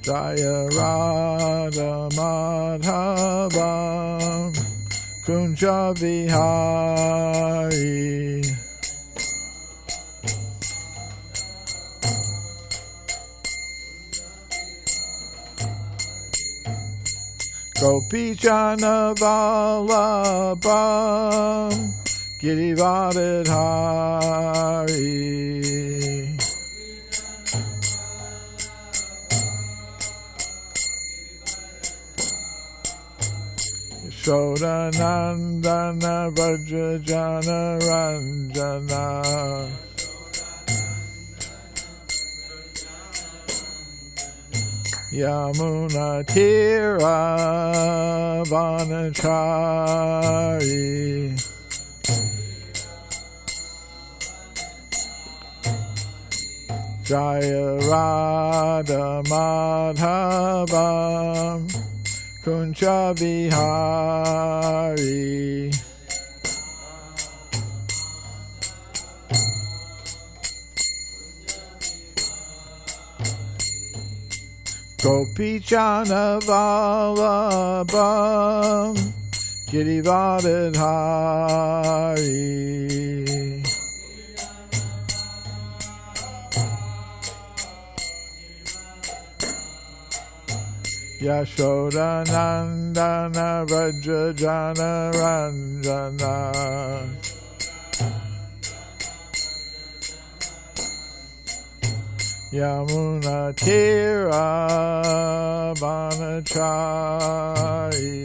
Jaya Radha Madhava Kunja Vihari. Gopi Jana Vallabham Girivardhari. Yashodanandana Vrajajana Ranjana. Yamuna Tira Vanachari. Jaya Radha Madhava Kunja Vihari. Gopi Jana Vallabham Girivardhari. Yashodanandana Vrajajana Ranjana. Yamuna Tira Vanachari.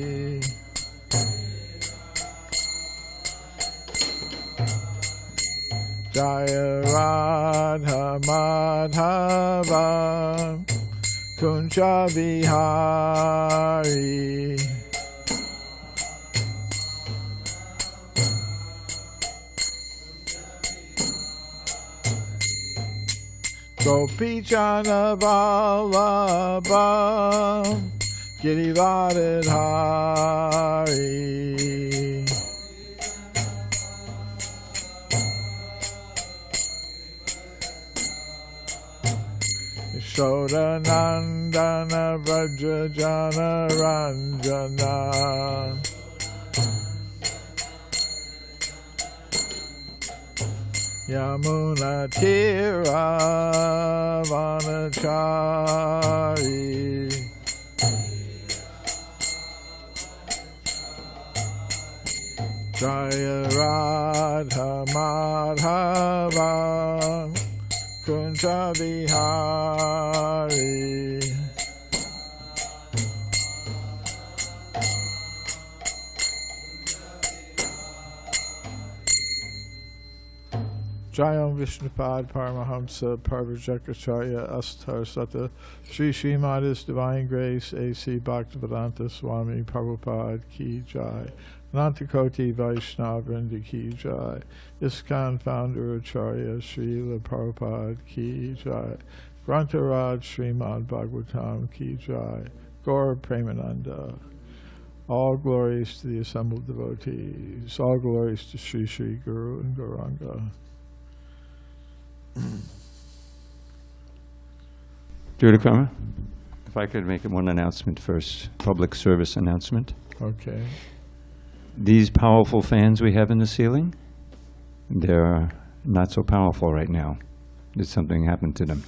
Jaya Radha Madhava Kunja Vihari. Gopi Jana Vallabham Girivardhari. Yashodanandana Vrajajana Ranjana. Yamuna Tira Vanachari. Jaya Radha Madhava Kunja Vihari. Jayam Vishnupad Paramahamsa Parvajakacharya Astar Sata Sri Srimad His Divine Grace A.C. Bhaktivedanta Swami Prabhupada Ki Jai. Nantakoti Vaishnavrinda Ki Jai. ISKCON Founder Acharya Srila Prabhupada Ki Jai. Grantaraj Srimad Bhagavatam Ki Jai. Gaur Premananda. All glories to the assembled devotees. All glories to Sri Sri Guru and Gauranga. Drutakarma, if I could make one announcement first, public service announcement. Okay. These powerful fans we have in the ceiling, they're not so powerful right now. Did something happen to them?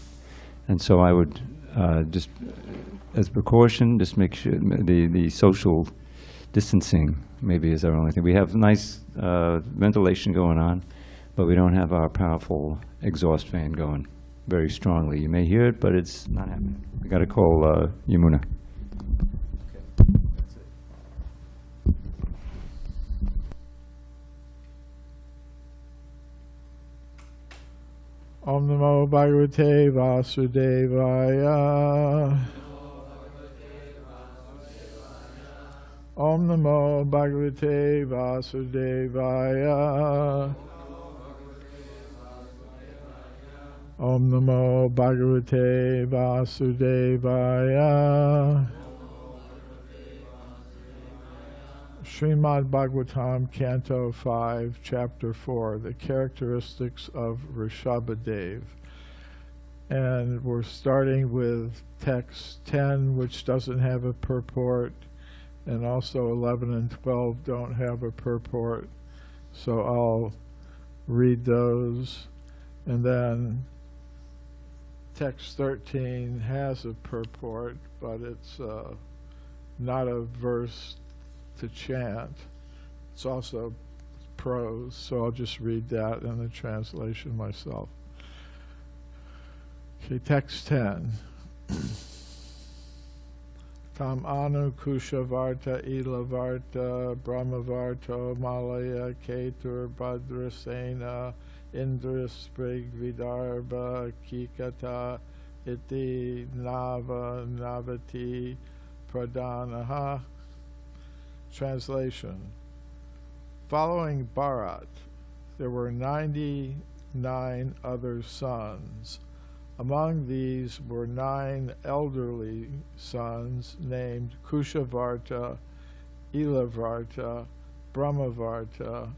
And so I would just, as precaution, just make sure the social distancing maybe is our only thing. We have nice ventilation going on, but we don't have our powerful exhaust fan going very strongly. You may hear it, but it's not happening. I got to call Yamuna. Om Namo Bhagavate Vasudevaya. Om Namo Bhagavate Vasudevaya. Om Namo Bhagavate Vasudevaya. Srimad Bhagavatam, Canto 5, Chapter 4, The Characteristics of Rishabhadev. And we're starting with text 10, which doesn't have a purport, and also 11 and 12 don't have a purport. So I'll read those. And then text 13 has a purport, but it's not a verse to chant. It's also prose, so I'll just read that in the translation myself. Okay, text 10. Tam anu kushavarta ilavarta brahmavarto malaya ketur bhadrasena indrasprig vidarbha kikata iti nava navati pradanaha. Translation. Following Bharat, there were 99 other sons. Among these were 9 elderly sons named Kushavarta, Ilavarta, Brahmavarta,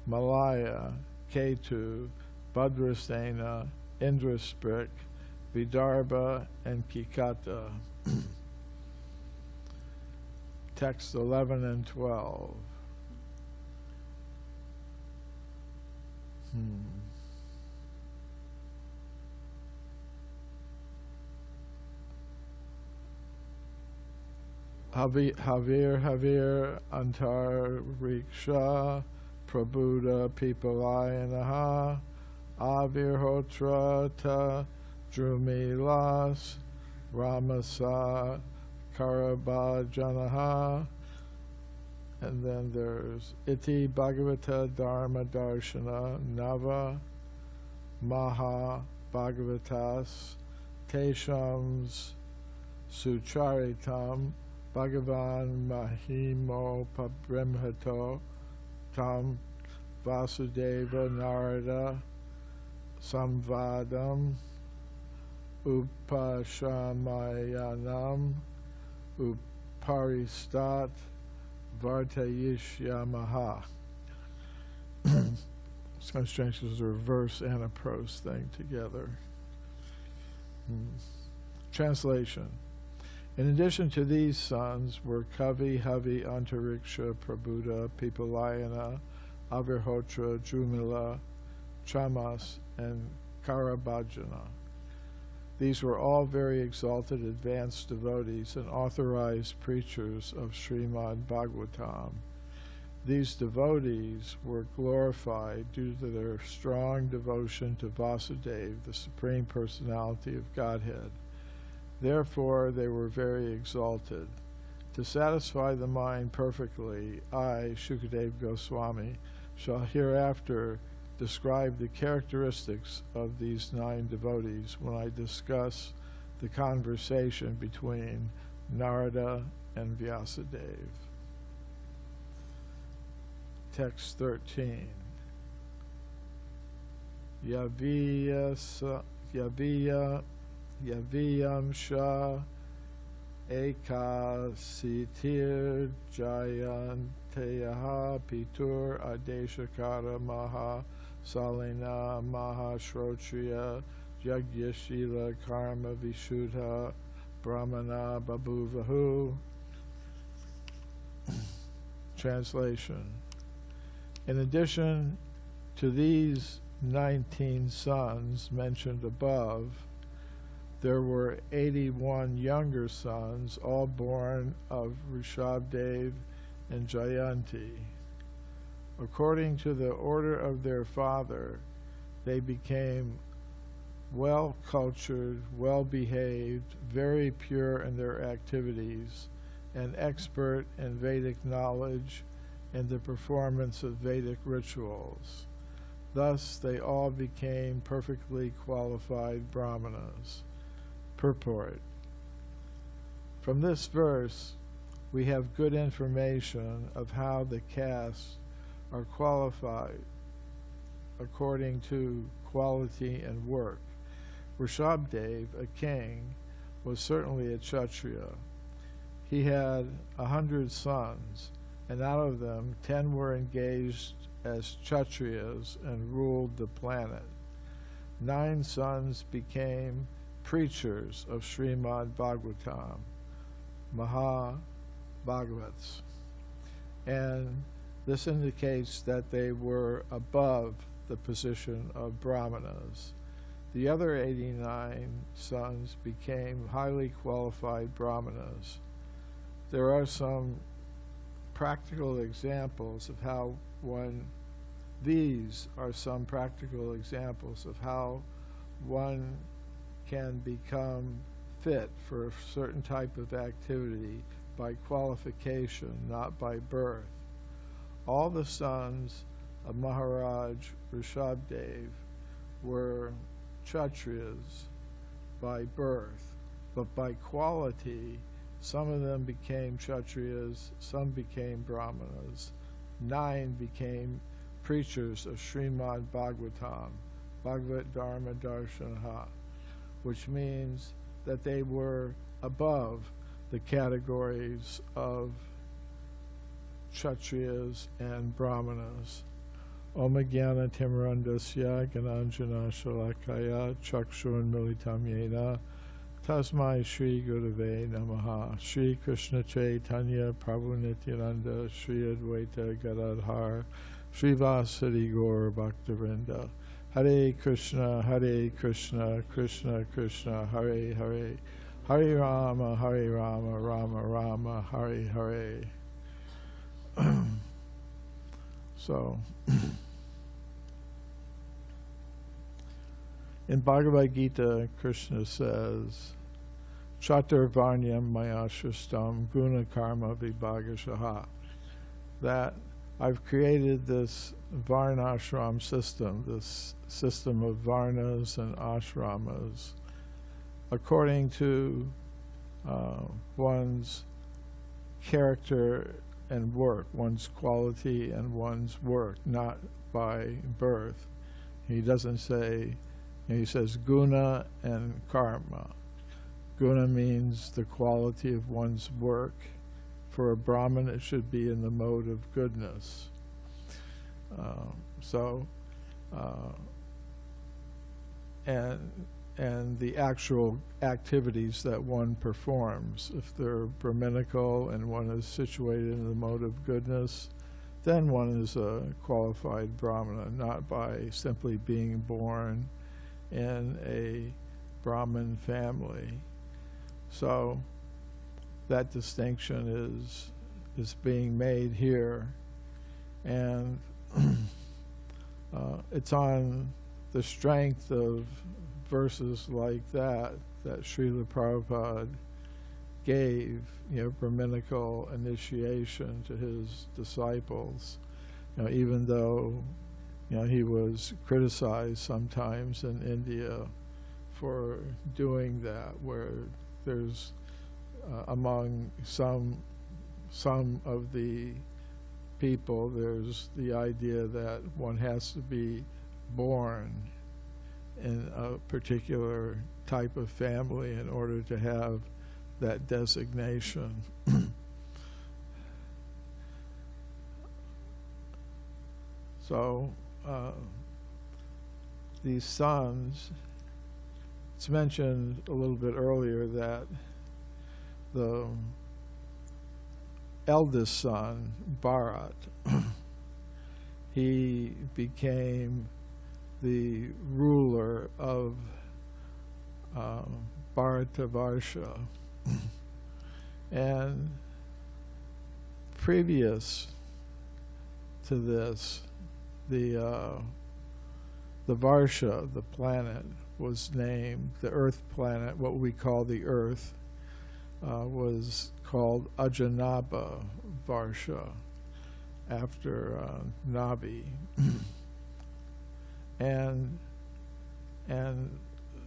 Malaya, Ketu, Bhadrasena, Indrasprik, Vidarbha, and Kikata. Text 11 and 12. Havir antar riksha prabuddha pipalayanaha avirhotra ta drumilas ramasa karabhajanaha. And then there's iti bhagavata dharma darshana nava maha bhagavatas teshams sucharitam Bhagavan Mahimo Pabremhato Tam Vasudeva Narada Samvadam Upashamayanam Uparistat Vartayishyamaha. It's kind of strange because there's a verse and a prose thing together. Translation. In addition to these sons were Kavi, Havi, Antariksha, Prabuddha, Pipalayana, Avirhotra, Drumila, Chamas, and Karabhajana. These were all very exalted, advanced devotees and authorized preachers of Srimad Bhagavatam. These devotees were glorified due to their strong devotion to Vasudeva, the Supreme Personality of Godhead. Therefore, they were very exalted. To satisfy the mind perfectly, I, Shukadeva Goswami, shall hereafter describe the characteristics of these 9 devotees when I discuss the conversation between Narada and Vyasadeva. Text 13. Yaviyamsha ekasitir jayanteyaha pitur adeshakara maha salina maha shrotriya yagyashila karma vishuddha brahmana babuvahu. Translation. In addition to these 19 sons mentioned above, there were 81 younger sons, all born of Rishabdev and Jayanti. According to the order of their father, they became well-cultured, well-behaved, very pure in their activities, and expert in Vedic knowledge and the performance of Vedic rituals. Thus, they all became perfectly qualified brahmanas. Purport. From this verse, we have good information of how the castes are qualified according to quality and work. Rishabdev, a king, was certainly a Kshatriya. He had 100 sons, and out of them 10 were engaged as Kshatriyas and ruled the planet. 9 sons became preachers of Srimad Bhagavatam, Maha Bhagavats. And this indicates that they were above the position of Brahmanas. The other 89 sons became highly qualified Brahmanas. There are some practical examples of how these are some practical examples of how one can become fit for a certain type of activity by qualification, not by birth. All the sons of Maharaj Rishabdev were Kshatriyas by birth, but by quality, some of them became Kshatriyas, some became Brahmanas. 9 became preachers of Srimad Bhagavatam, Bhagavat Dharma Darshanaha, which means that they were above the categories of Kshatriyas and Brahmanas. Om Jnana Timirandasya Gananjana Shalakaya Chakshurun Militam Yena Tasmai Shri Gurave Namaha. Shri Krishna Chaitanya Prabhu Nityananda Shri Advaita Gadadhar Shri Vasari Gaur Bhaktivinoda. Hare Krishna, Krishna Krishna, Hare Hare, Hare Rama, Rama Rama, Hare Hare. So, in Bhagavad Gita, Krishna says, Chatur Varnyam Mayashristam Guna Karma Vibhagashaha, that I've created this Varnashram system, this system of Varnas and Ashramas, according to one's character and work, one's quality and one's work, not by birth. He doesn't say, he says guna and karma. Guna means the quality of one's work. For a Brahmin, it should be in the mode of goodness. And the actual activities that one performs, if they're Brahminical and one is situated in the mode of goodness, then one is a qualified Brahmana, not by simply being born in a Brahmin family. So that distinction is being made here, and it's on the strength of verses like that Srila Prabhupada gave, Brahminical initiation to his disciples. Even though, he was criticized sometimes in India for doing that, where there's among some of the people, there's the idea that one has to be born in a particular type of family in order to have that designation. So these sons, it's mentioned a little bit earlier that the eldest son, Bharat, he became the ruler of Bharatavarsha. And previous to this, the Varsha, the planet, was named, the Earth planet, what we call the Earth, was called Ajanaba Varsha, after Nabi. And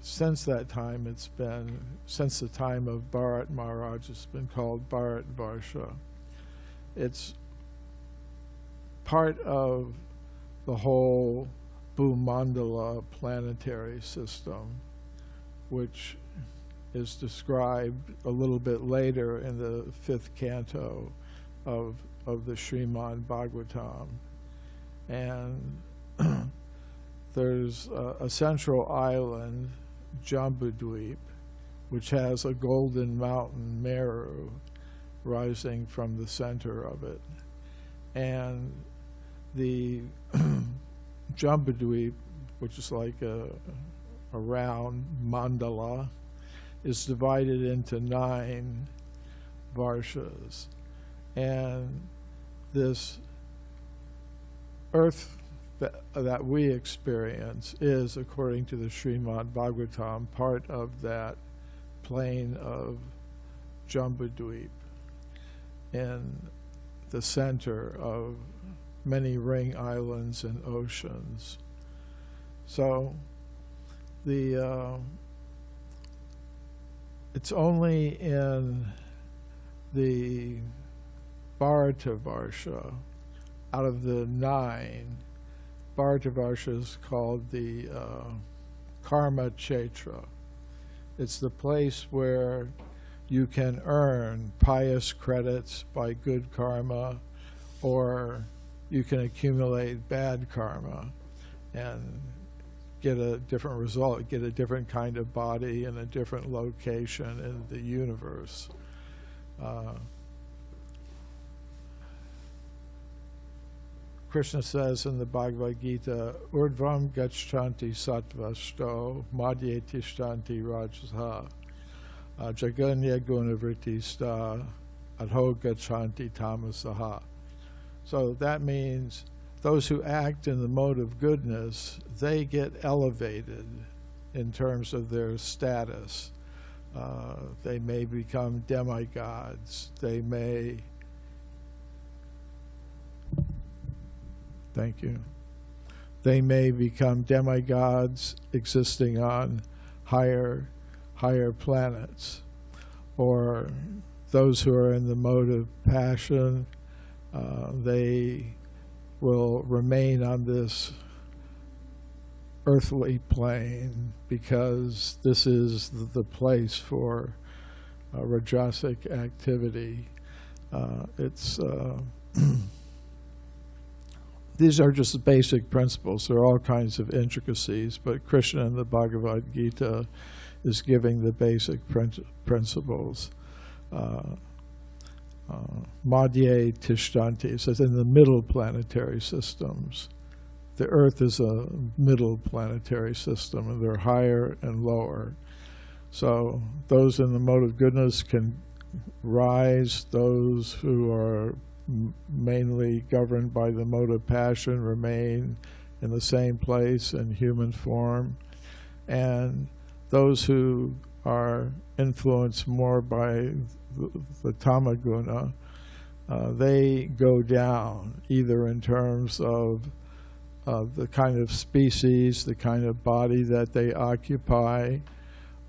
since that time, since the time of Bharat Maharaj, it's been called Bharatavarsha. It's part of the whole Bhumandala planetary system, which is described a little bit later in the 5th canto of the Srimad Bhagavatam. And there's a central island Jambudweep, which has a golden mountain Meru rising from the center of it. And the Jambudweep, which is like a round mandala, is divided into 9 varshas. And this earth that we experience is, according to the Srimad Bhagavatam, part of that plain of Jambudweep in the center of many ring islands and oceans. So it's only in the Bharatavarsha, out of the 9, Bharatavarsha is called the Karma Kshetra. It's the place where you can earn pious credits by good karma, or you can accumulate bad karma and get a different result, get a different kind of body in a different location in the universe. Krishna says in the Bhagavad Gita, Urdvam gachanti sattvasto madhye tishtanti rajasaha jaganya gunavrittista adho gachanti tamasaha. So that means those who act in the mode of goodness, they get elevated in terms of their status. They may become demigods. They may Thank you. They may become demigods existing on higher planets, or those who are in the mode of passion, they will remain on this earthly plane because this is the place for rajasic activity. These are just basic principles. There are all kinds of intricacies, but Krishna in the Bhagavad Gita is giving the basic principles. Madhye Tishtanti, it says in the middle planetary systems. The Earth is a middle planetary system, and they're higher and lower. So those in the mode of goodness can rise. Those who are mainly governed by the mode of passion remain in the same place in human form. And those who are influenced more by the tamaguna, they go down, either in terms of the kind of species, the kind of body that they occupy,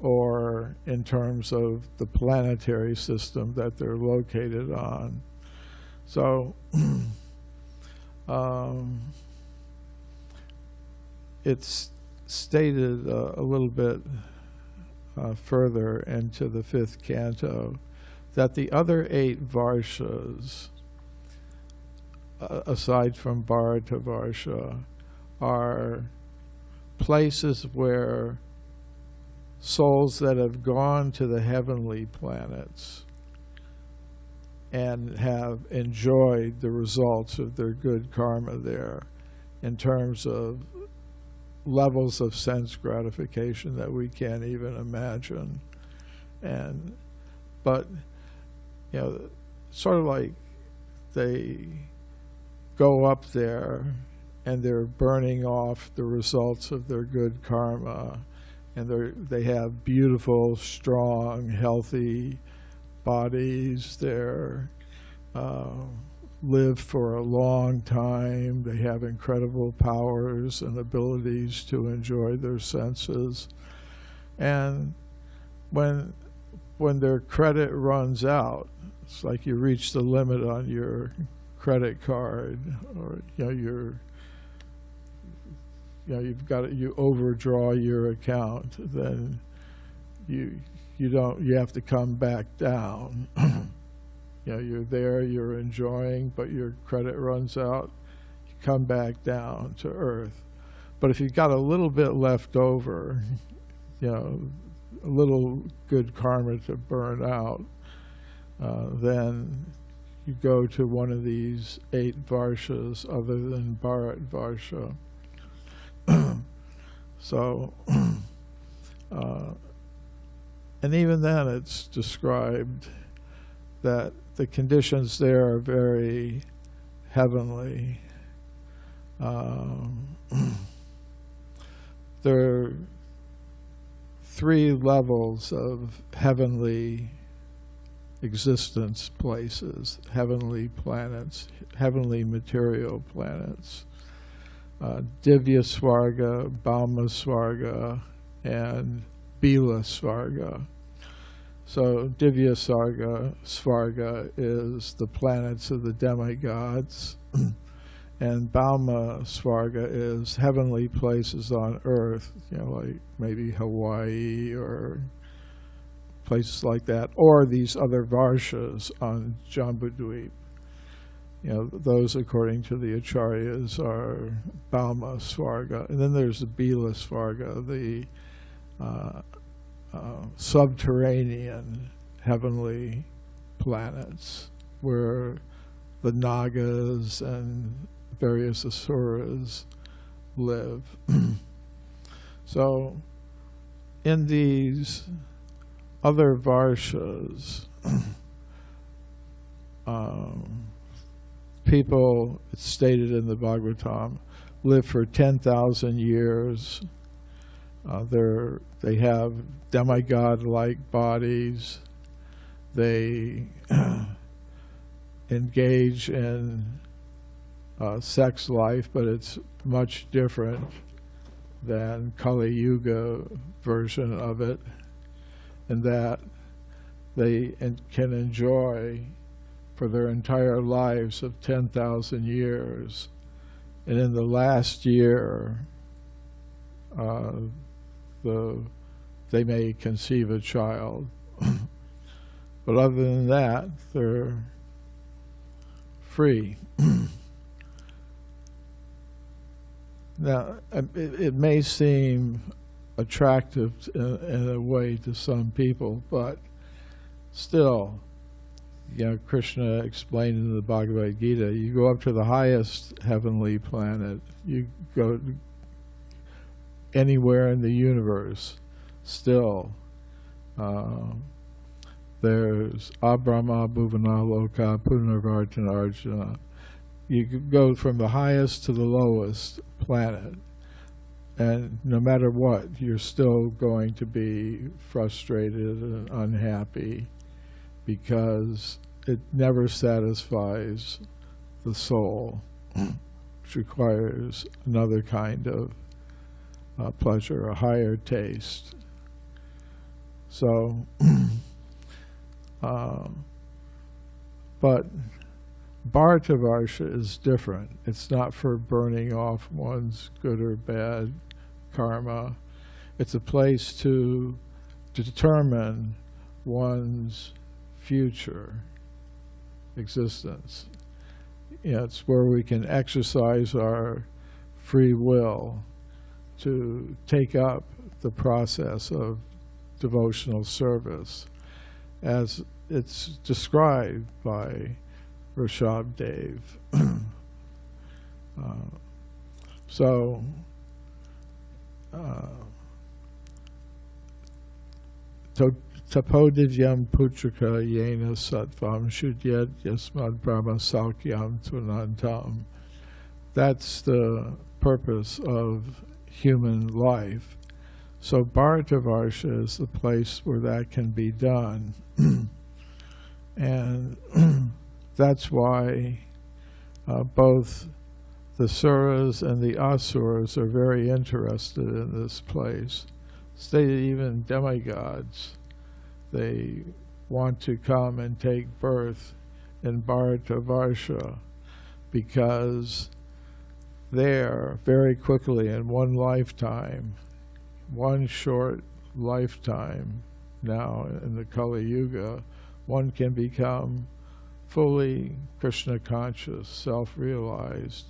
or in terms of the planetary system that they're located on. So it's stated a little bit further into the 5th canto that the other 8 varshas, aside from Bharatavarsha, are places where souls that have gone to the heavenly planets and have enjoyed the results of their good karma there in terms of levels of sense gratification that we can't even imagine. But you know, sort of like they go up there and they're burning off the results of their good karma, and they have beautiful, strong, healthy bodies. They're live for a long time. They have incredible powers and abilities to enjoy their senses. And when their credit runs out, it's like you reach the limit on your credit card, or you overdraw your account, then you have to come back down. You're there, you're enjoying, but your credit runs out, you come back down to earth. But if you've got a little bit left over, a little good karma to burn out, then you go to one of these 8 varshas other than Bharatavarsha. So, and even then it's described that the conditions there are very heavenly. There are 3 levels of heavenly existence places, heavenly planets, heavenly material planets. Divya Svarga, Bhauma Svarga, and Bila Svarga. So Divya Svarga is the planets of the demigods, and Bhauma Svarga is heavenly places on earth, like maybe Hawaii or places like that, or these other varshas on Jambudvip. Those, according to the acharyas, are Bhauma Svarga. And then there's the Bila Svarga, the subterranean heavenly planets, where the Nagas and various asuras live. So, in these other varshas, people, it's stated in the Bhagavatam, live for 10,000 years. They have demigod-like bodies. They engage in sex life, but it's much different than Kali Yuga version of it, in that they can enjoy for their entire lives of 10,000 years. And in the last year, they may conceive a child. But other than that, they're free. Now, it may seem attractive in a way to some people, but still, Krishna explained in the Bhagavad Gita, you go up to the highest heavenly planet, you go anywhere in the universe, still, there's Abrahma Bhuvana Loka Punarvartana Arjuna. You could go from the highest to the lowest planet, and no matter what, you're still going to be frustrated and unhappy, because it never satisfies the soul, which requires another kind of pleasure, a higher taste. So, but Bharatavarsha is different. It's not for burning off one's good or bad karma. It's a place to determine one's future existence. It's where we can exercise our free will to take up the process of devotional service, as it's described by Rishabh Dev. Tapodivyam putraka yena sattvam shudyat yasmad brahma salkyam tunantam. That's the purpose of human life. So Bharatavarsha is the place where that can be done. And that's why both the suras and the asuras are very interested in this place. Even demigods, they want to come and take birth in Bharatavarsha, because there, very quickly in one lifetime, one short lifetime now in the Kali Yuga, one can become fully Krishna conscious, self-realized,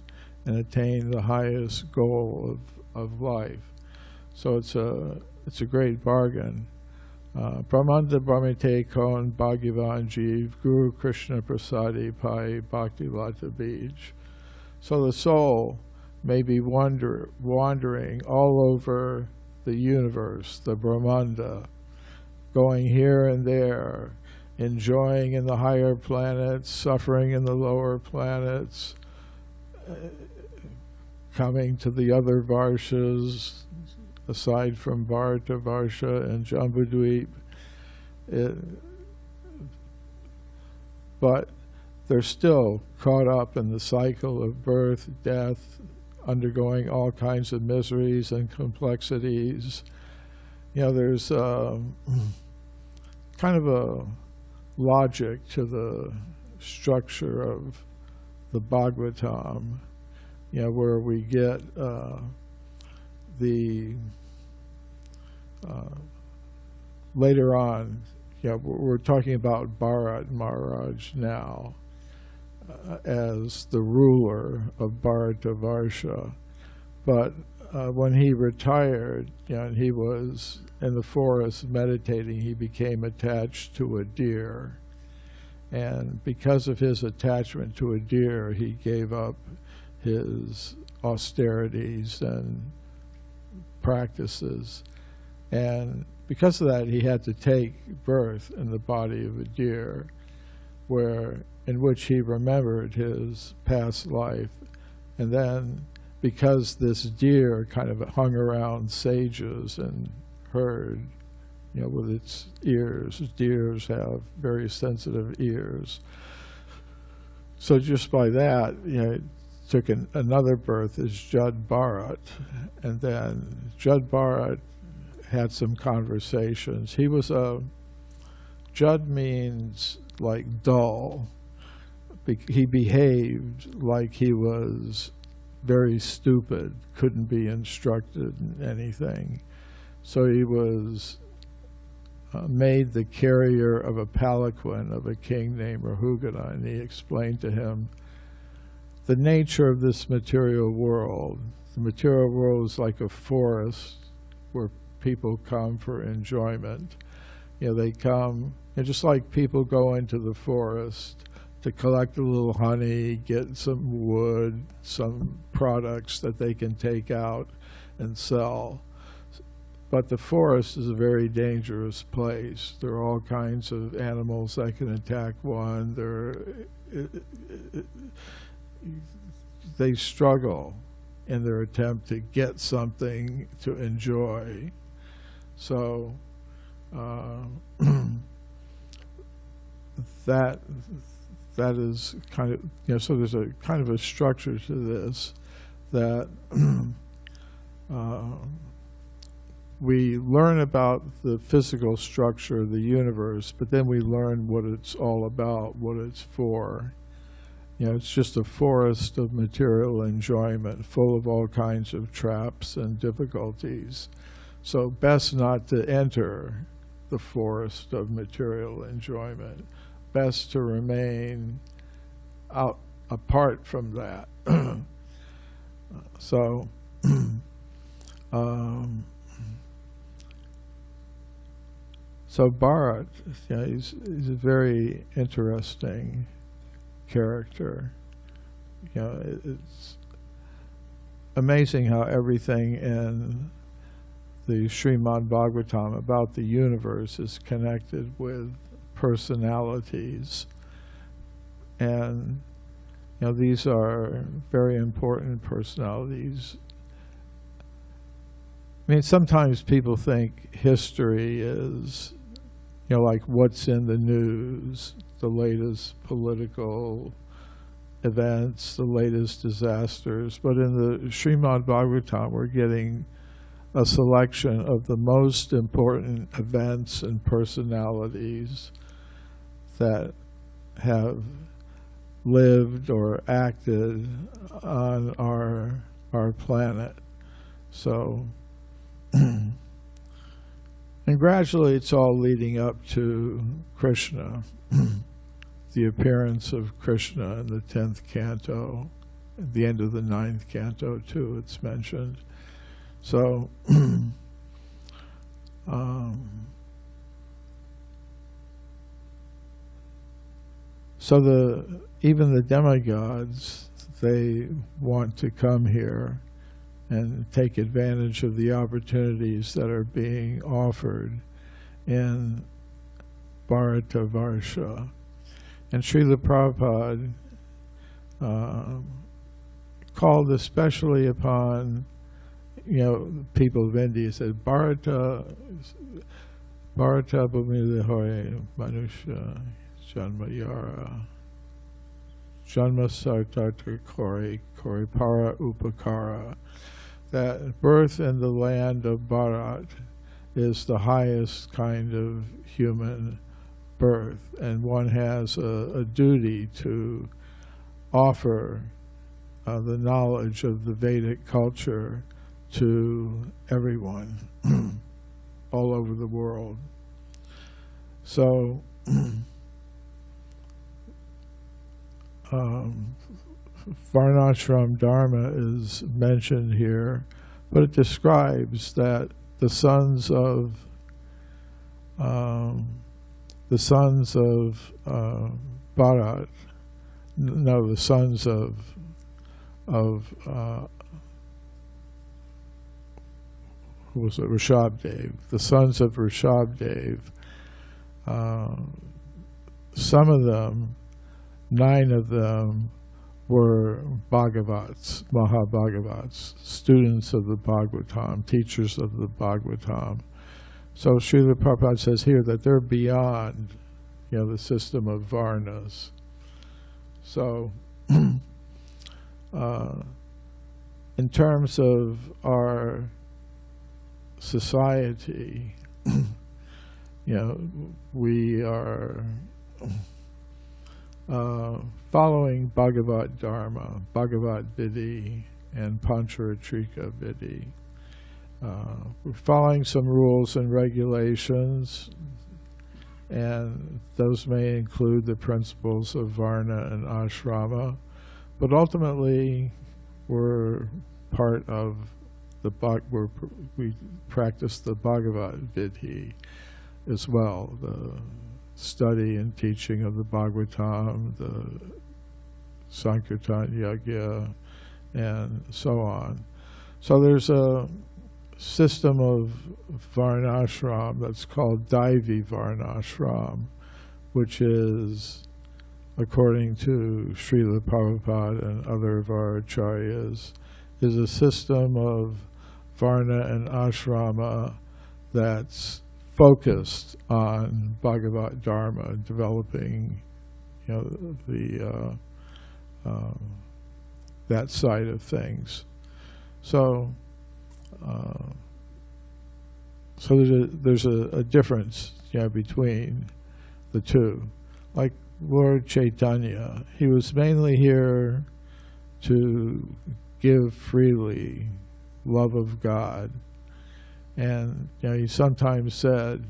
and attain the highest goal of life. So it's it's a great bargain. Brahmanda Brahmate Kon Bhagavan Jeev Guru Krishna Prasadi Pai Bhakti Lata Bij. So the soul may be wandering all over the universe, the Brahmanda, going here and there, enjoying in the higher planets, suffering in the lower planets, coming to the other Varshas, aside from Bharatavarsha and Jambudweep. But they're still caught up in the cycle of birth, death, undergoing all kinds of miseries and complexities. You know, there's kind of a logic to the structure of the Bhagavatam, you know, where we get later on, you know, we're talking about Bharat Maharaj now as the ruler of Bharatavarsha. But when he retired, you know, and he was in the forest meditating, he became attached to a deer. And because of his attachment to a deer, he gave up his austerities and practices. And because of that, he had to take birth in the body of a deer, in which he remembered his past life. And then, because this deer kind of hung around sages and heard, you know, with its ears, deers have very sensitive ears. So just by that, you know, it took another birth as Jud Bharat, and then Jud Bharat had some conversations. He was Jud means like dull. He behaved like he was very stupid, couldn't be instructed in anything. So he was made the carrier of a palanquin of a king named Rahugana, and he explained to him the nature of this material world. The material world is like a forest where people come for enjoyment. You know, they come, and just like people go into the forest to collect a little honey, get some wood, some products that they can take out and sell. But the forest is a very dangerous place. There are all kinds of animals that can attack one. They struggle in their attempt to get something to enjoy. So that is kind of, you know, so there's a kind of a structure to this that we learn about the physical structure of the universe, but then we learn what it's all about, what it's for. You know, it's just a forest of material enjoyment, full of all kinds of traps and difficulties. So best not to enter the forest of material enjoyment. Best to remain apart from that. So Bharat, you know, he's a very interesting character. You know, it's amazing how everything in the Srimad Bhagavatam about the universe is connected with personalities. And, you know, these are very important personalities. I mean, sometimes people think history is, you know, like what's in the news, the latest political events, the latest disasters. But in the Srimad Bhagavatam, we're getting a selection of the most important events and personalities that have lived or acted on our planet. So, and gradually it's all leading up to Krishna, the appearance of Krishna in the 10th canto, at the end of the 9th canto too, it's mentioned. So, So even the demigods, they want to come here and take advantage of the opportunities that are being offered in Bharatavarsha. And Srila Prabhupada called especially upon, people of India, said, Bharata Bhumile Hoye Manusha Janma Yara Janma Sartata Kori Para Upakara, that birth in the land of Bharat is the highest kind of human birth, and one has a duty to offer the knowledge of the Vedic culture to everyone all over the world. So Varnashram Dharma is mentioned here, but it describes that the sons of Bharat, no, the sons of who was it? Rishabdev. The sons of Rishabdev. Some of them, 9 of them, were Bhagavats, Mahabhagavats, students of the Bhagavatam, teachers of the Bhagavatam. So Srila Prabhupada says here that they're beyond, the system of Varnas. So, in terms of our society, we are following Bhagavat Dharma, Bhagavat Vidhi, and Pancharatrika Vidhi. We're following some rules and regulations, and those may include the principles of Varna and Ashrama, but ultimately we're part of we practice the Bhagavat Vidhi as well, the study and teaching of the Bhagavatam, the Sankirtan Yajna, and so on. So there's a system of Varnashram that's called Daivi Varnashram, which is, according to Srila Prabhupada and other of our acharyas, is a system of Varna and Ashrama that's focused on Bhagavat Dharma, developing, that side of things. So, there's a difference, between the two. Like Lord Chaitanya, he was mainly here to give freely love of God. And he sometimes said,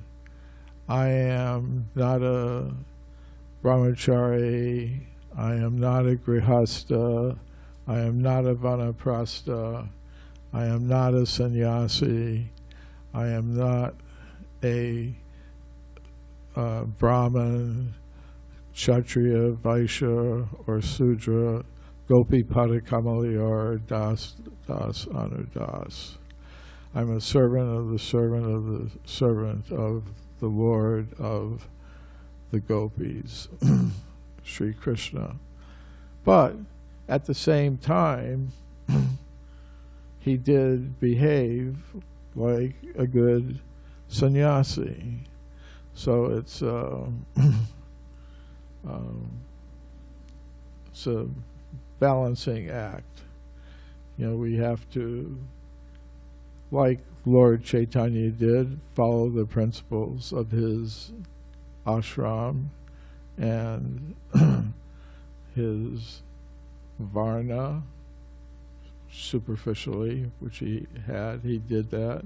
I am not a brahmachari, I am not a grihastha, I am not a vanaprastha, I am not a sannyasi, I am not a Brahman, Kshatriya, Vaishya, or Sudra, Gopi Padakamali, or Das Anudas. I'm a servant of the servant of the servant of the Lord of the Gopis, Sri Krishna. But at the same time, he did behave like a good sannyasi. So it's a balancing act. We have to, like Lord Chaitanya did, follow the principles of his ashram and his varna, superficially, which he did that,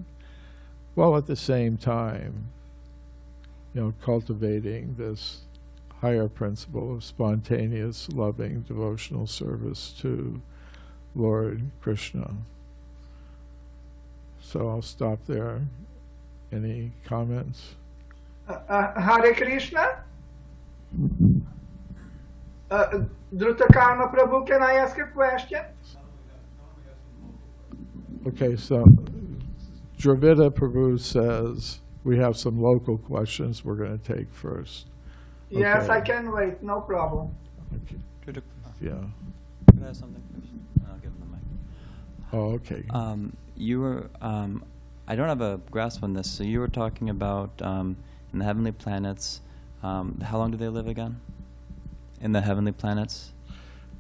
while at the same time, cultivating this higher principle of spontaneous, loving, devotional service to Lord Krishna. So I'll stop there. Any comments? Hare Krishna. Drutakarma Prabhu, can I ask a question? Okay, so Dravida Prabhu says we have some local questions we're going to take first. Yes, Okay. I can wait, no problem. Okay. Yeah. Could I have something first? I'll give him the mic. Oh, okay. You were, I don't have a grasp on this, so you were talking about in the heavenly planets, how long do they live again? In the heavenly planets?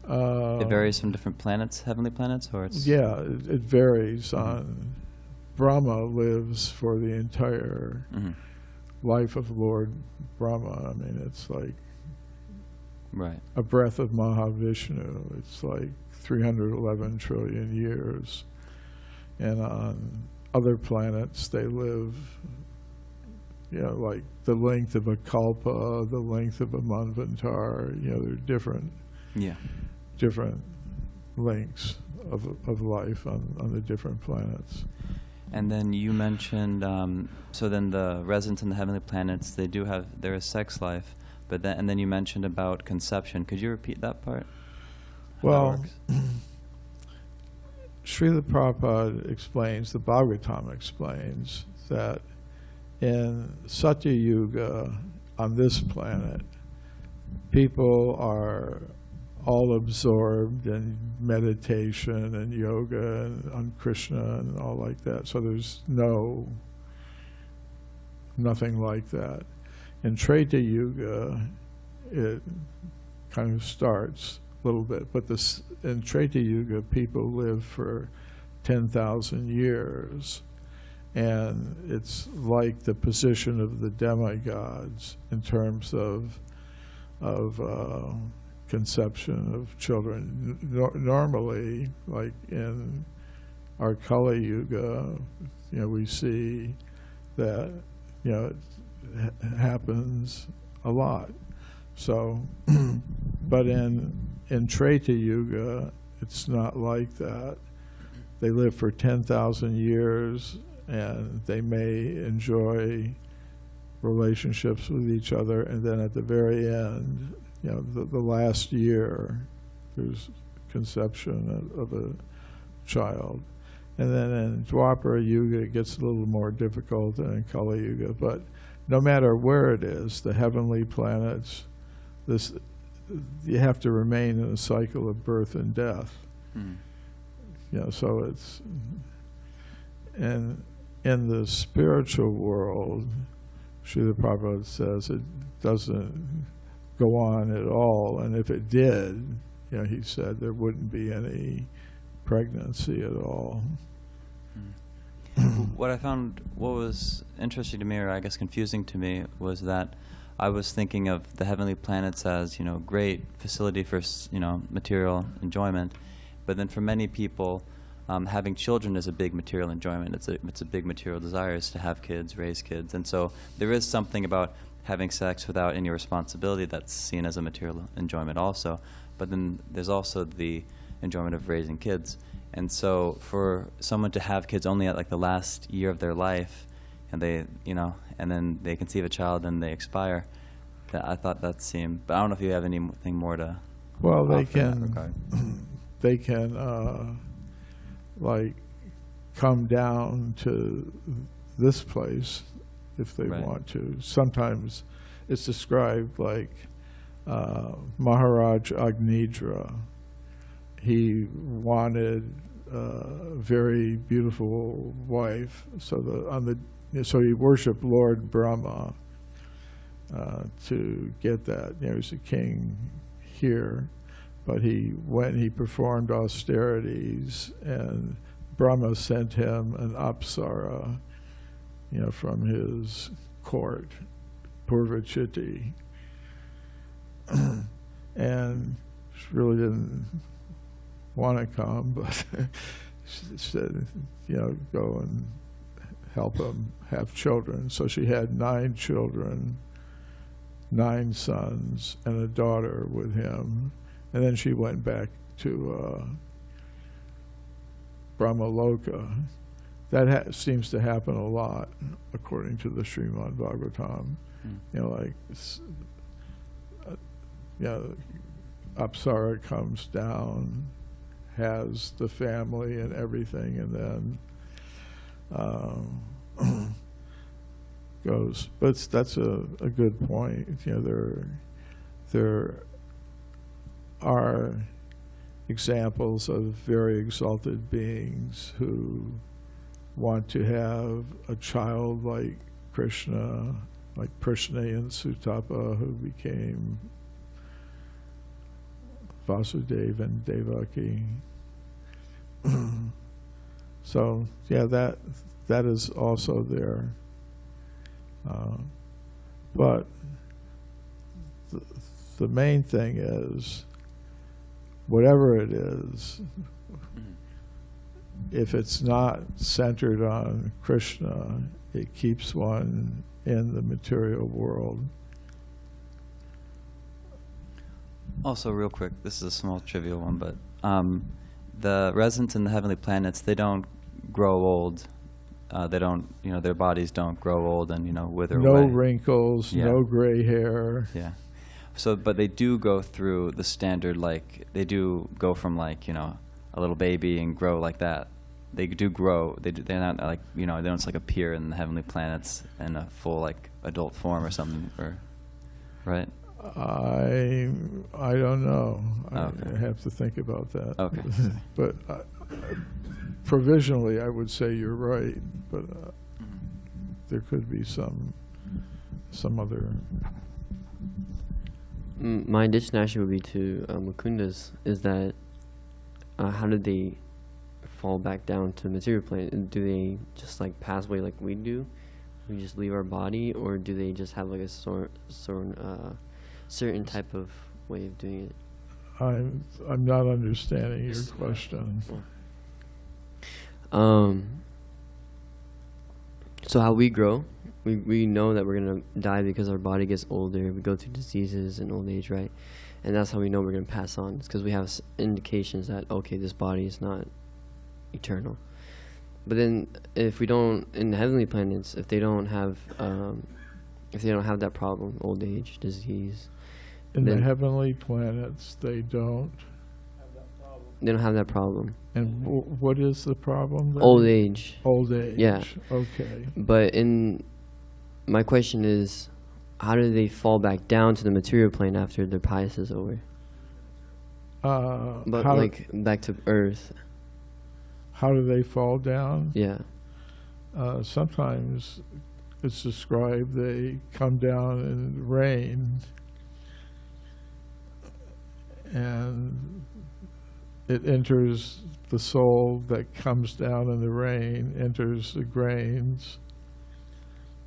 It varies from different planets, heavenly planets, or it's... Yeah, it varies on... Brahma lives for the entire life of Lord Brahma. I mean, it's like Right. a breath of Mahavishnu. It's like 311 trillion years. And on other planets, they live, like the length of a kalpa, the length of a manvantar. They're different lengths of life on the different planets. And then you mentioned, so then the residents in the heavenly planets, there is sex life, and then you mentioned about conception. Could you repeat that part? How Well, that works? Srila Prabhupada explains, the Bhagavatam explains, that in Satya Yuga, on this planet, people are all absorbed in meditation and yoga and on Krishna and all like that. So there's nothing like that. In Treta Yuga, it kind of starts a little bit, but in Treta Yuga, people live for 10,000 years. And it's like the position of the demigods in terms of conception of children. Normally, like in our Kali Yuga, we see that it happens a lot. So, but in Treta Yuga, it's not like that. They live for 10,000 years, and they may enjoy relationships with each other, and then at the very end, the last year, there's conception of a child. And then in Dwapara Yuga, it gets a little more difficult than in Kali Yuga. But no matter where it is, the heavenly planets, you have to remain in a cycle of birth and death. So it's, and in the spiritual world, Srila Prabhupada says it doesn't go on at all, and if it did, he said there wouldn't be any pregnancy at all. What was interesting to me, or I guess confusing to me, was that I was thinking of the heavenly planets as, great facility for, material enjoyment, but then for many people, having children is a big material enjoyment. It's a big material desire, is to have kids, raise kids, and so there is something about having sex without any responsibility that's seen as a material enjoyment also. But then there's also the enjoyment of raising kids. And so for someone to have kids only at like the last year of their life, and they, and then they conceive a child and they expire, I thought that seemed, but I don't know if you have anything more to Well, they offer in that regard. they can like come down to this place if they Right. want to. Sometimes it's described like Maharaj Agnidra. He wanted a very beautiful wife, so he worshipped Lord Brahma to get that. He's a king here, but he performed austerities, and Brahma sent him an apsara, from his court, Purvachiti, and she really didn't want to come, but she said, go and help him have children. So she had 9 children, 9 sons, and a daughter with him. And then she went back to Brahmaloka. that seems to happen a lot, according to the Srimad Bhagavatam. You know, like, Apsara comes down, has the family and everything, and then goes. But that's a good point. You know, there are examples of very exalted beings who want to have a child like Krishna, like Prishna and Sutapa, who became Vasudeva and Devaki. So yeah, that is also there. But the main thing is, whatever it is, if it's not centered on Krishna, it keeps one in the material world. Also, real quick, this is a small trivial one, but the residents in the heavenly planets, they don't grow old. They don't, you know, their bodies don't grow old and, you know, wither away. No wrinkles, Yeah. no gray hair. Yeah. So, but they do go through the standard, like, they do go from, like, you know, a little baby and grow like that. They do grow. They're not, like, you know, they don't just, like, appear in the heavenly planets in a full, like, adult form or something, or, right? I don't know. Okay. I have to think about that. Okay. But provisionally, I would say you're right. But there could be some other. My addition actually would be to Mukunda's, is that how did they fall back down to the material plane? Do they just like pass away like we do? We just leave our body, or do they just have like a certain type of way of doing it? I'm not understanding your question. So how we grow, we know that we're gonna die because our body gets older. We go through diseases and old age, right? And that's how we know we're gonna pass on. It's because we have indications that, okay, this body is not eternal. But then, if we don't, in the heavenly planets, if they don't have that problem, old age, disease, In the then heavenly planets, they don't. they don't have that problem. And what is the problem? Old age. Old age. Yeah. Okay. But my question is, how do they fall back down to the material plane after their pious is over? But like back to Earth. How do they fall down? Yeah. Sometimes it's described they come down in rain, and it enters the soul that comes down in the rain, enters the grains,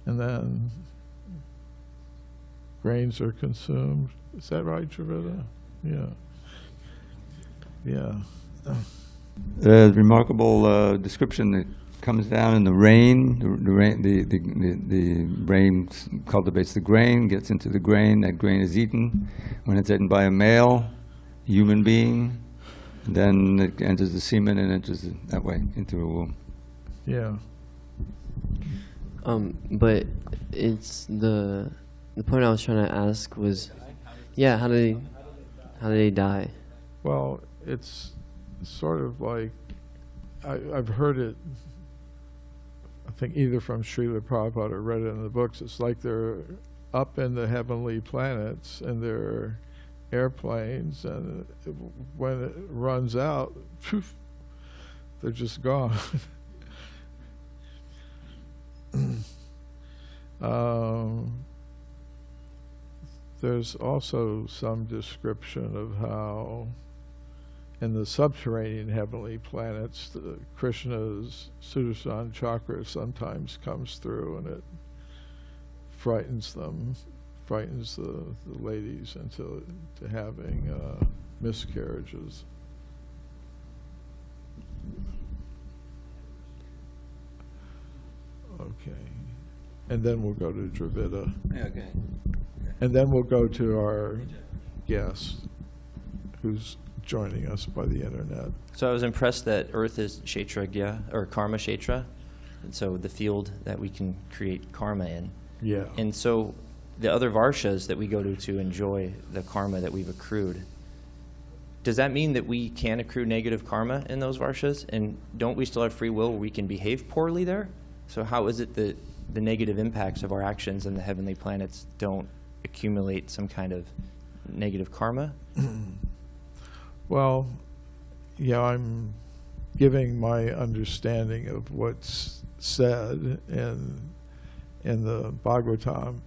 and then grains are consumed. Is that right, Dravida? Yeah. Yeah. Remarkable description. It comes down in the rain. The rain cultivates the grain, gets into the grain. That grain is eaten. When it's eaten by a male human being, then it enters the semen and enters that way into a womb. Yeah. But it's the point I was trying to ask was, yeah, how do they die? Well, it's sort of like, I've heard it, I think either from Srila Prabhupada or read it in the books. It's like they're up in the heavenly planets and they're airplanes, and when it runs out, poof, they're just gone. There's also some description of how in the subterranean heavenly planets, Krishna's Sudarshan chakra sometimes comes through, and it frightens the ladies into having miscarriages. Okay. And then we'll go to Dravida. Okay. And then we'll go to our guest, who's joining us by the internet. So I was impressed that Earth is Kshetragya, or Karma Kshetra. so the field that we can create karma in. Yeah. And so the other varshas that we go to enjoy the karma that we've accrued, does that mean that we can accrue negative karma in those varshas? And don't we still have free will where we can behave poorly there? So how is it that the negative impacts of our actions in the heavenly planets don't accumulate some kind of negative karma? Well, yeah, I'm giving my understanding of what's said in the Bhagavatam.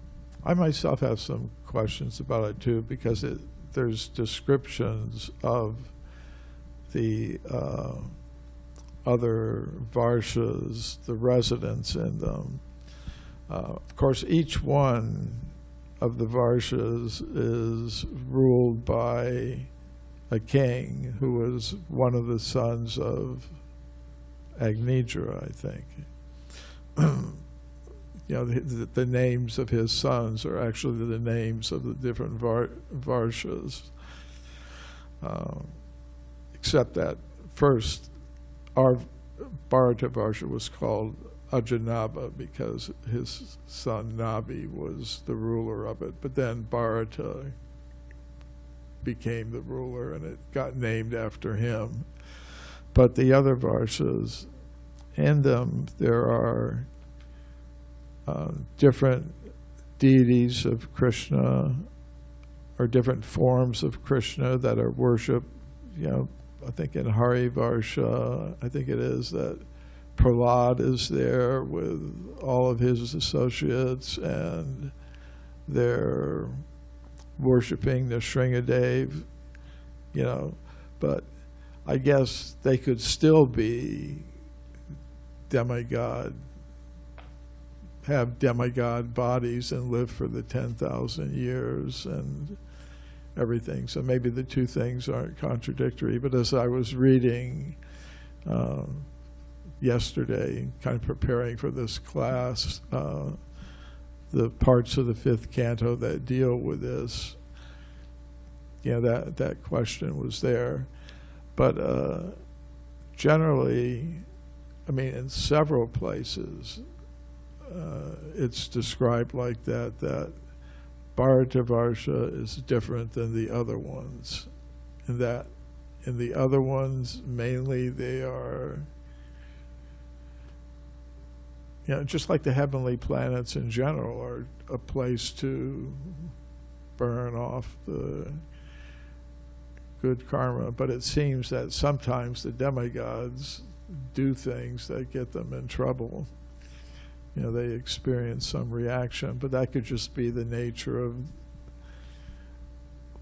I myself have some questions about it too, because there's descriptions of the other varshas, the residents in them. Of course, each one of the varshas is ruled by a king who was one of the sons of Agnidra, I think. You know, the names of his sons are actually the names of the different varshas, except that first, our Bharatavarsha was called Ajanava because his son Nabi was the ruler of it, but then Bharata became the ruler and it got named after him. But the other varshas, in them there are different deities of Krishna, or different forms of Krishna that are worshipped. You know, I think in Hari Varsha, I think it is that Prahlad is there with all of his associates, and they're worshiping the Shringadev, you know, but I guess they could still be have demigod bodies and live for the 10,000 years and everything. So maybe the two things aren't contradictory. But as I was reading yesterday, kind of preparing for this class, the parts of the 5th canto that deal with this, you know, that question was there. But generally, I mean, in several places, it's described like that Bharatavarsha is different than the other ones. And that in the other ones, mainly they are, you know, just like the heavenly planets in general are a place to burn off the good karma. But it seems that sometimes the demigods do things that get them in trouble. You know, they experience some reaction, but that could just be the nature of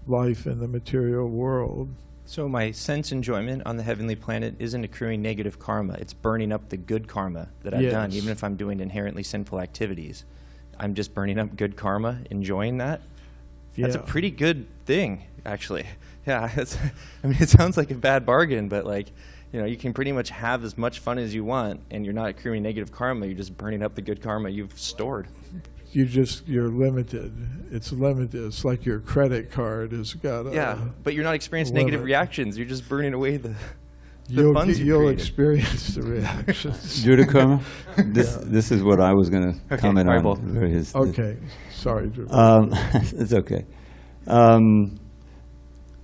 life in the material world. So my sense enjoyment on the heavenly planet isn't accruing negative karma. It's burning up the good karma that I've done, even if I'm doing inherently sinful activities. I'm just burning up good karma, enjoying that. That's a pretty good thing, actually. Yeah, I mean, it sounds like a bad bargain, but like, you know, you can pretty much have as much fun as you want, and you're not accruing negative karma. You're just burning up the good karma you've stored. You're limited. It's limited. It's like your credit card has got a... Yeah, but you're not experiencing negative reactions. You're just burning away the you'll funds you'll created. Experience the reactions. Drutakarma, this is what I was going to comment fireball. on. Okay, sorry. It's okay.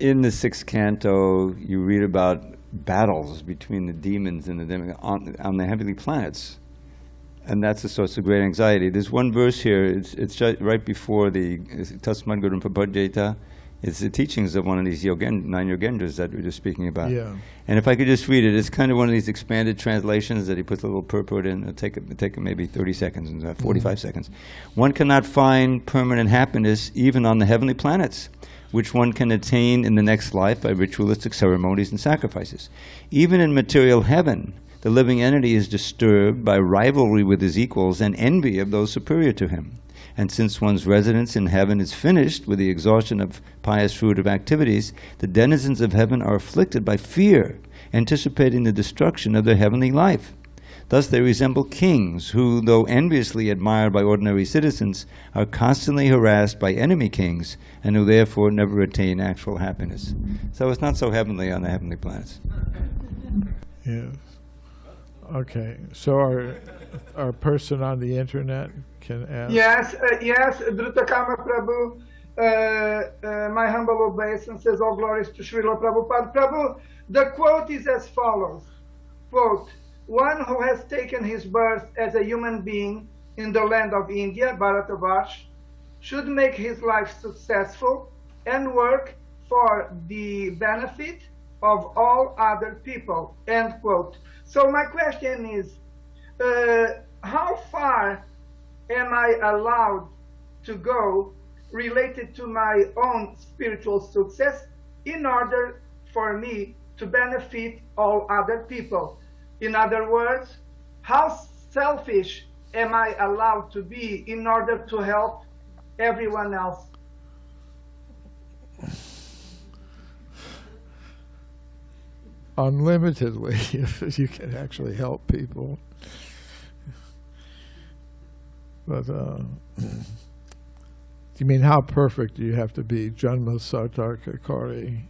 In the 6th canto, you read about battles between the demons and the demigods on the heavenly planets. And that's a source of great anxiety. There's one verse here, it's just right before the Tasmad Gurun Prabhajeta. It's the teachings of one of these 9 Yogendras that we were just speaking about. Yeah. And if I could just read it, it's kind of one of these expanded translations that he puts a little purport in. It'll take maybe 30 seconds, 45 seconds. One cannot find permanent happiness even on the heavenly planets, which one can attain in the next life by ritualistic ceremonies and sacrifices. Even in material heaven, the living entity is disturbed by rivalry with his equals and envy of those superior to him. And since one's residence in heaven is finished with the exhaustion of pious fruitive activities, the denizens of heaven are afflicted by fear, anticipating the destruction of their heavenly life. Thus they resemble kings who, though enviously admired by ordinary citizens, are constantly harassed by enemy kings, and who therefore never attain actual happiness. So it's not so heavenly on the heavenly planets. Yes. Okay, so our person on the internet can ask? Yes, yes, Drutakarma Prabhu, my humble obeisances, all glories to Srila Prabhupada. Prabhu, the quote is as follows, quote, one who has taken his birth as a human being in the land of India, Bharatavarsha, should make his life successful and work for the benefit of all other people, end quote. So my question is, how far am I allowed to go related to my own spiritual success in order for me to benefit all other people? In other words, how selfish am I allowed to be in order to help everyone else? Unlimitedly, if you can actually help people. But you mean how perfect do you have to be? Janma Sartarka Kari.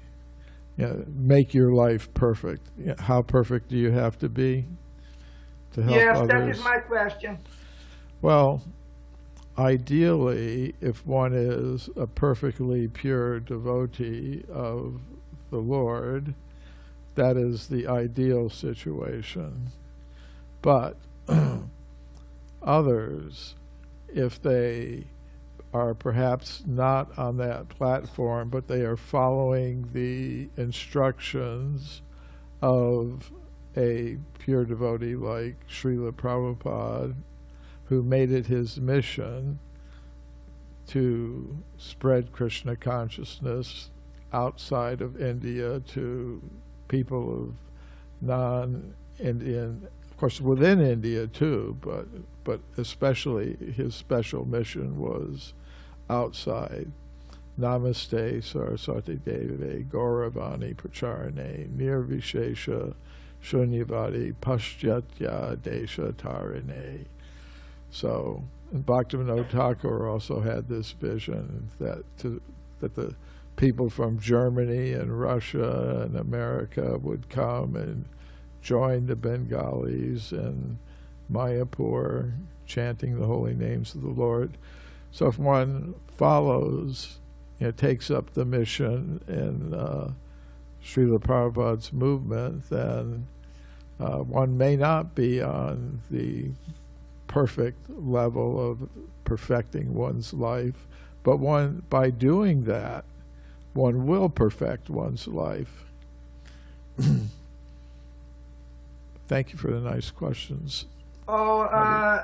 Make your life perfect. How perfect do you have to be to help yes, others? that is my question. Well, ideally, if one is a perfectly pure devotee of the Lord, that is the ideal situation. But others, if they are perhaps not on that platform, but they are following the instructions of a pure devotee like Srila Prabhupada, who made it his mission to spread Krishna consciousness outside of India to people of non-Indian, of course within India too, but especially his special mission was outside. Namaste Saraswati Deve Gauravani Pracharane Nirvishesha Shunyavadi Paschatya Desha Tarine. So, and Bhaktivinoda Thakur also had this vision that the people from Germany and Russia and America would come and join the Bengalis in Mayapur, chanting the holy names of the Lord. So if one follows, takes up the mission in Srila Prabhupada's movement, then one may not be on the perfect level of perfecting one's life, but one, by doing that, one will perfect one's life. Thank you for the nice questions. Oh,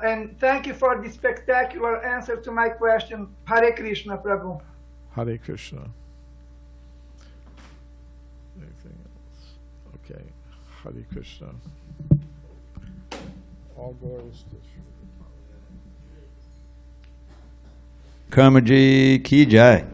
and thank you for the spectacular answer to my question. Hare Krishna, Prabhu. Hare Krishna. Anything else? Okay. Hare Krishna. All glories to Sri. Karmaji ki jai.